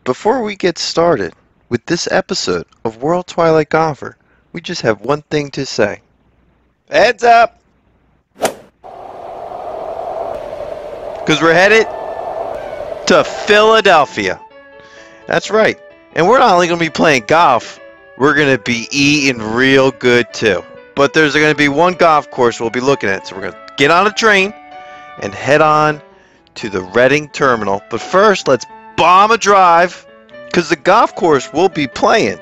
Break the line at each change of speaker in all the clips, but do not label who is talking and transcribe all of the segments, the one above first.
Before we get started with this episode of World Twilight Golfer, we just have one thing to say. Heads up! Because we're headed to Philadelphia. That's right. And we're not only going to be playing golf, we're going to be eating real good too. But there's going to be one golf course we'll be looking at. So we're going to get on a train and head on to the Reading Terminal. But first, let's bomb a drive, because the golf course we'll be playing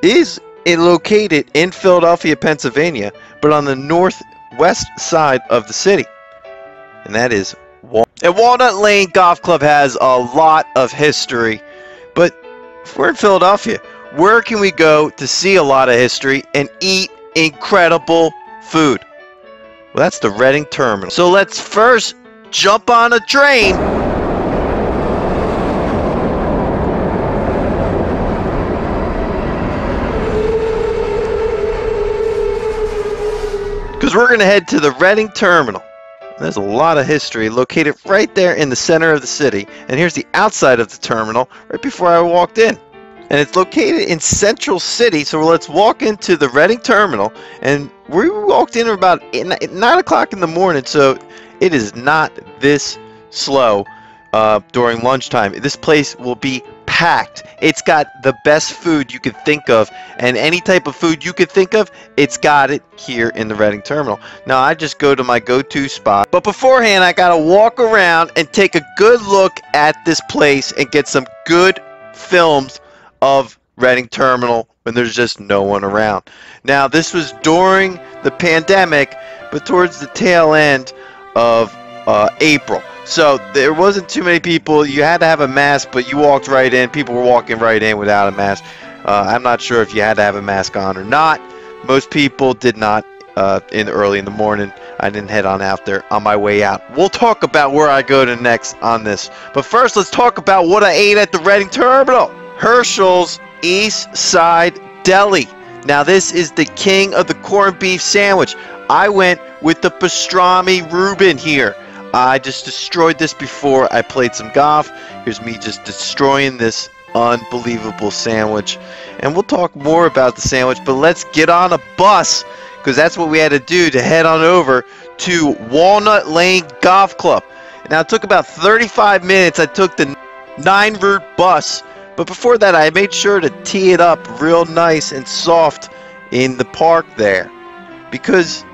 is located in Philadelphia, Pennsylvania, but on the northwest side of the city. And that is Walnut. And Walnut Lane Golf Club has a lot of history, but if we're in Philadelphia, where can we go to see a lot of history and eat incredible food? Well, that's the Reading Terminal. So let's first jump on a train because we're going to head to the Reading Terminal. There's a lot of history located right there in the center of the city. And here's the outside of the terminal right before I walked in. And it's located in Central City. So let's walk into the Reading Terminal. And we walked in about 9 o'clock in the morning. So it is not this slow during lunchtime. This place will be packed. It's got the best food you could think of, and any type of food you could think of, it's got it here in the Reading Terminal. Now I just go to my go-to spot, but beforehand I gotta walk around and take a good look at this place and get some good films of Reading Terminal when there's just no one around. Now this was during the pandemic, but towards the tail end of April. So there wasn't too many people. You had to have a mask, but you walked right in. People were walking right in without a mask. I'm not sure if you had to have a mask on or not. Most people did not early in the morning. I didn't head on out there on my way out. We'll talk about where I go to next on this. But first, let's talk about what I ate at the Reading Terminal. Herschel's East Side Deli. Now this is the king of the corned beef sandwich. I went with the pastrami Reuben here. I just destroyed this before I played some golf. Here's me just destroying this unbelievable sandwich. And we'll talk more about the sandwich, but let's get on a bus, because that's what we had to do to head on over to Walnut Lane Golf Club. Now it took about 35 minutes. I took the 9-route bus, but before that I made sure to tee it up real nice and soft in the park there, because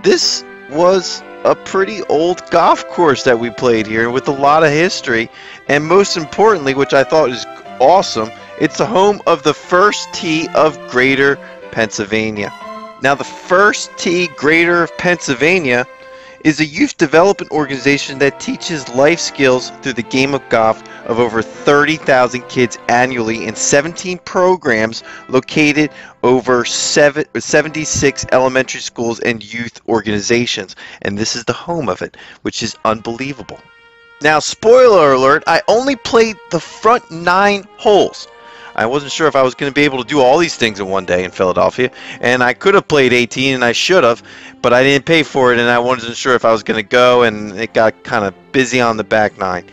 this was a pretty old golf course that we played here with a lot of history, and most importantly, which I thought is awesome, it's the home of the First Tee of Greater Pennsylvania. Now the First Tee Greater of Pennsylvania is a youth development organization that teaches life skills through the game of golf of over 30,000 kids annually in 17 programs located over 76 elementary schools and youth organizations. And this is the home of it, which is unbelievable. Now, spoiler alert, I only played the front 9 holes. I wasn't sure if I was going to be able to do all these things in one day in Philadelphia, and I could have played 18, and I should have, but I didn't pay for it, and I wasn't sure if I was going to go, and it got kind of busy on the back 9.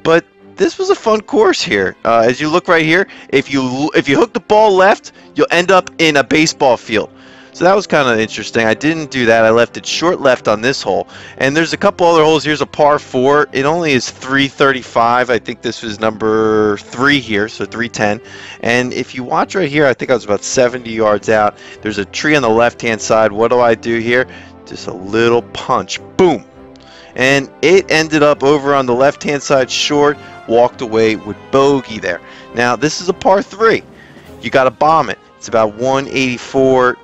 But this was a fun course here. As you look right here, if you hook the ball left, you'll end up in a baseball field. So that was kind of interesting. I didn't do that. I left it short left on this hole. And there's a couple other holes. Here's a par 4. It only is 335. I think this was number 3 here, so 310. And if you watch right here, I think I was about 70 yards out. There's a tree on the left-hand side. What do I do here? Just a little punch. Boom. And it ended up over on the left-hand side short, walked away with bogey there. Now, this is a par 3. You got to bomb it. It's about 184.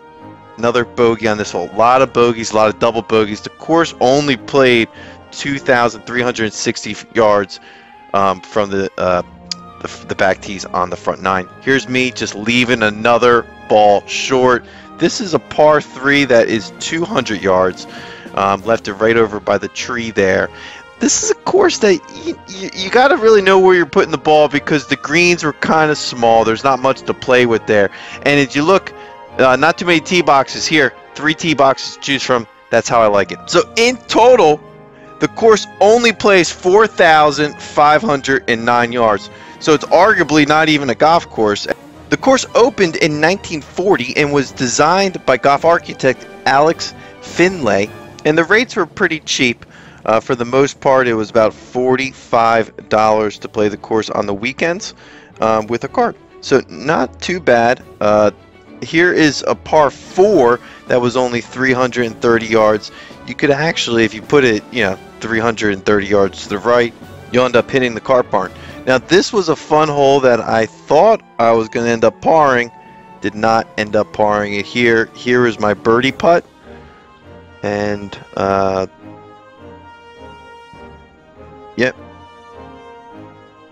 Another bogey on this hole. A lot of bogeys, a lot of double bogeys. The course only played 2,360 yards from the back tees on the front 9. Here's me just leaving another ball short. This is a par 3 that is 200 yards. Left it right over by the tree there. This is a course that you got to really know where you're putting the ball, because the greens were kind of small. There's not much to play with there. And if you look, not too many tee boxes here. 3 tee boxes to choose from. That's how I like it. So in total, The course only plays 4,509 yards, so it's arguably not even a golf course. The course opened in 1940 and was designed by golf architect Alex Finlay, and the rates were pretty cheap. For the most part, it was about $45 to play the course on the weekends with a cart. So not too bad. Here is a par 4 that was only 330 yards. You could actually, if you put it, 330 yards to the right, you'll end up hitting the cart barn. Now this was a fun hole that I thought I was going to end up parring. Did not end up parring it here. Here is my birdie putt. And, yep.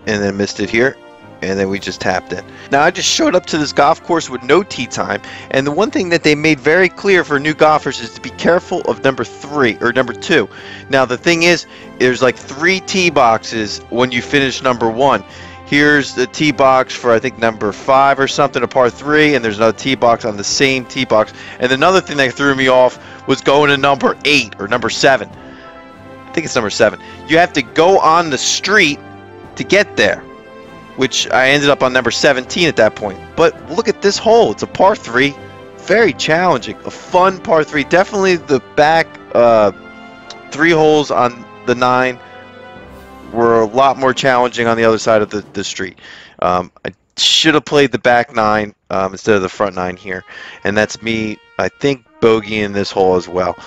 And then missed it here. And then we just tapped in. Now I just showed up to this golf course with no tee time, and the one thing that they made very clear for new golfers is to be careful of number 2. Now the thing is, there's like 3 tee boxes when you finish number 1. Here's the tee box for I think number 5 or something, a par 3, and there's another tee box on the same tee box. And another thing that threw me off was going to number 8 or number 7. I think it's number 7. You have to go on the street to get there, which I ended up on number 17 at that point. But look at this hole. It's a par 3. Very challenging. A fun par 3. Definitely the back 3 holes on the 9 were a lot more challenging on the other side of the street. I should have played the back 9 instead of the front 9 here. And that's me, I think, bogeying this hole as well.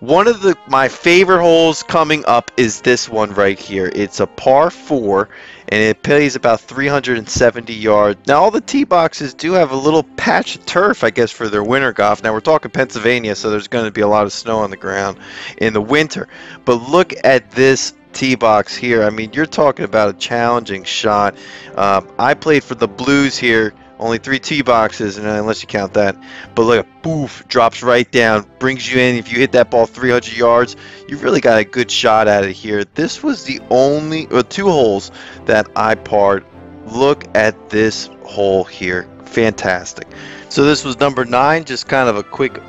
One of my favorite holes coming up is this one right here. It's a par 4, and it plays about 370 yards. Now, all the tee boxes do have a little patch of turf, I guess, for their winter golf. Now, we're talking Pennsylvania, so there's going to be a lot of snow on the ground in the winter. But look at this tee box here. I mean, you're talking about a challenging shot. I played for the Blues here. Only 3 tee boxes, and unless you count that. But look, poof, drops right down, brings you in. If you hit that ball 300 yards, you've really got a good shot at it here. This was the only 2 holes that I parred. Look at this hole here. Fantastic. So this was number 9, just kind of a quick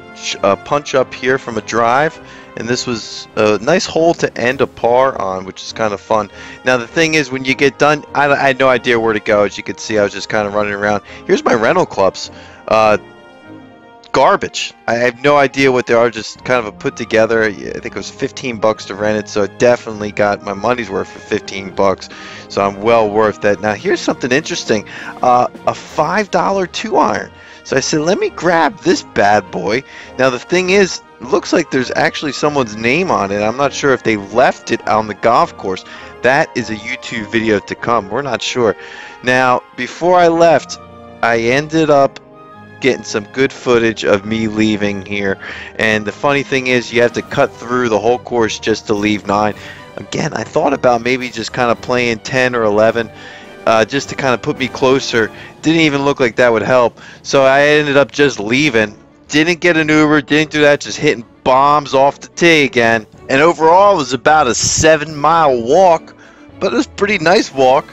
punch up here from a drive. And this was a nice hole to end a par on, which is kind of fun. Now the thing is, when you get done, I had no idea where to go. As you can see, I was just kind of running around. Here's my rental clubs. Garbage. I have no idea what they are, just kind of a put together. I think it was 15 bucks to rent it, so I definitely got my money's worth for 15 bucks. So I'm well worth that. Now here's something interesting. A $5 2-iron. So I said, let me grab this bad boy. Now the thing is, it looks like there's actually someone's name on it. I'm not sure if they left it on the golf course. That is a YouTube video to come. We're not sure. Now, before I left, I ended up getting some good footage of me leaving here. And the funny thing is, you have to cut through the whole course just to leave 9. Again, I thought about maybe just kind of playing 10 or 11 just to kind of put me closer. Didn't even look like that would help. So I ended up just leaving. Didn't get an Uber, didn't do that, just hitting bombs off the tee again. And overall, it was about a 7-mile walk, but it was a pretty nice walk.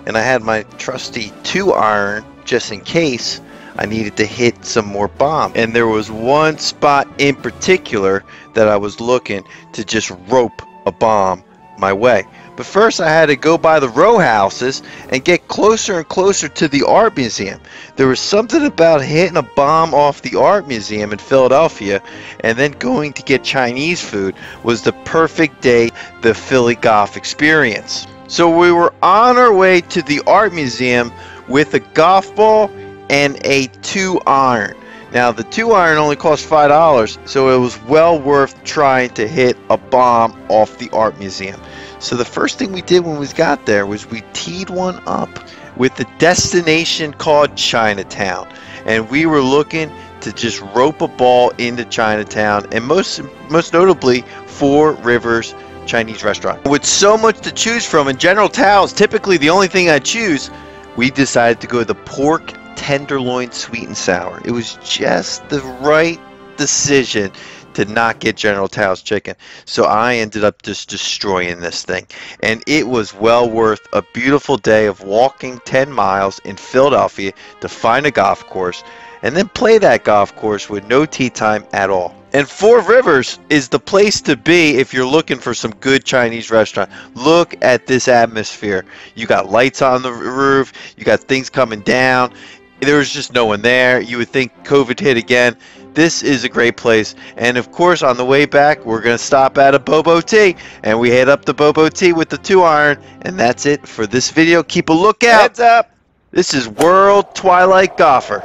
And I had my trusty 2-iron just in case I needed to hit some more bombs. And there was one spot in particular that I was looking to just rope a bomb my way. But first I had to go by the row houses and get closer and closer to the art museum. There was something about hitting a bomb off the art museum in Philadelphia and then going to get Chinese food was the perfect day, the Philly golf experience. So we were on our way to the art museum with a golf ball and a 2-iron. Now the 2-iron only cost $5, so it was well worth trying to hit a bomb off the art museum. So the first thing we did when we got there was we teed one up with the destination called Chinatown. And we were looking to just rope a ball into Chinatown, and most notably 4 Rivers Chinese restaurant. With so much to choose from, and General Tao's typically the only thing I choose, we decided to go to the pork tenderloin sweet and sour. It was just the right decision to not get General Tao's chicken. So I ended up just destroying this thing. And it was well worth a beautiful day of walking 10 miles in Philadelphia to find a golf course and then play that golf course with no tee time at all. And Four Rivers is the place to be if you're looking for some good Chinese restaurant. Look at this atmosphere. You got lights on the roof. You got things coming down. There was just no one there. You would think COVID hit again. This is a great place. And of course, on the way back, we're going to stop at a Bobo Tea. And we head up to Bobo Tea with the 2-iron. And that's it for this video. Keep a lookout.
Heads up.
This is World Twilight Golfer.